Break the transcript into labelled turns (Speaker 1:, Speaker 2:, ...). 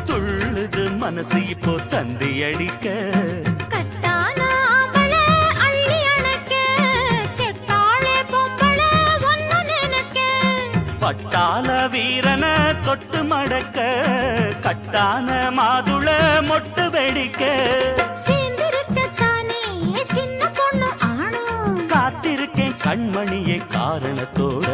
Speaker 1: துள்ளுது மனசு இப்போ தந்தி அடிக்க பட்டாள வீரன தொட்டு மடக்க கட்டான மாதுள மொட்டு வெடிக்க காத்திருக்கேன் கண்மணியே காரணத்தோட